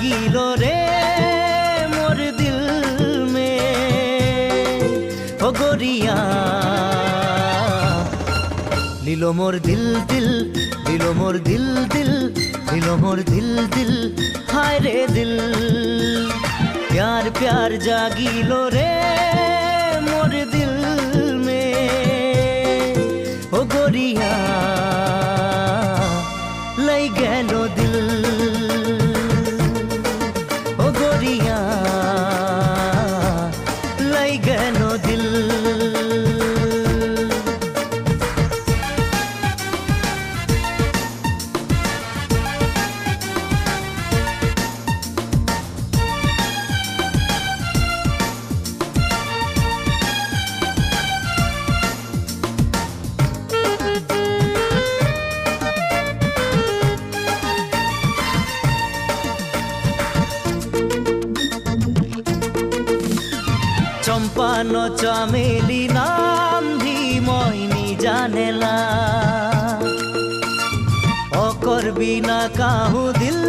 जागिल रे मोर दिल में हो गोरिया लीलो मोर दिल दिल लीलो मोर दिल दिल लीलो मोर दिल दिल हाय रे दिल प्यार प्यार जागिल रे मोर दिल में हो गोरिया लई गेलो दिल हो गोरिया लई गेलो दिल चंपा न चमेली नाम भी मोइनी जानेला ओकर बिना काहू दिल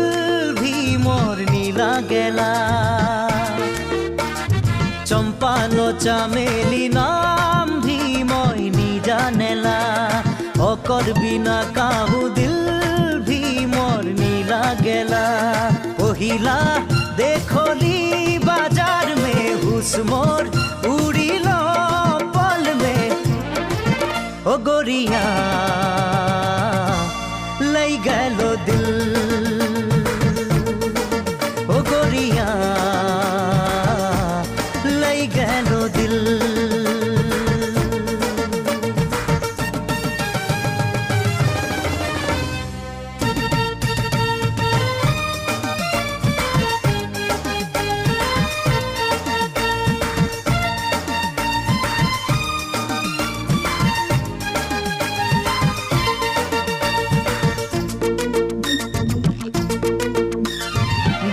भी मोर नीला गेला चंपा न चमेली नाम भी मोइनी जानेला ओकर बिना काहू दिल भी मोर नीला गेला पहिला देखोली बाजार में हुस मोर उड़िलो पल में ओ गोरिया लई गेलो दिल ओ गोरिया लई गेलो दिल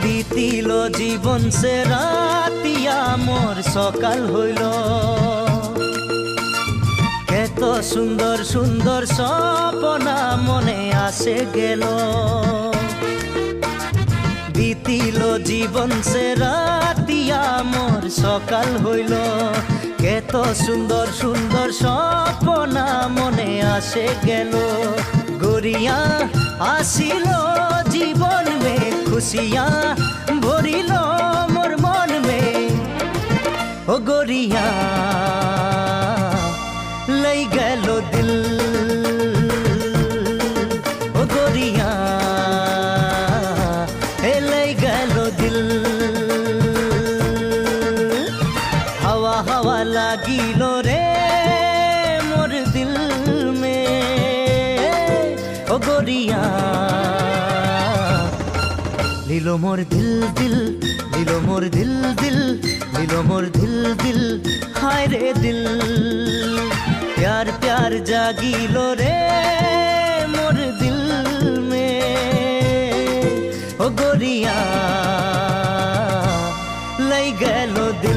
बीतिलो जीवन से रातिया मोर सकाल हইল কত সুন্দর সুন্দর সপনা মনে আসে গেল बीतिलो जीवन से रातिया मोर सकाल हইল কত সুন্দর সুন্দর সপনা মনে আসে গেল गोरिया आसिलो जीवन में खुशियाँ भरिलो मोर मन में ओ गोरिया लई गेलो दिल ओ गोरिया हे लई गेलो दिल हवा हवा लागिलो रे मोर दिल में ओ गोरिया लीलो मोर दिल दिल लीलो मोर दिल दिल लीलो मोर दिल दिल हाय रे दिल प्यार प्यार जागिलो रे मोर दिल में ओ गोरिया लई गेलो दिल।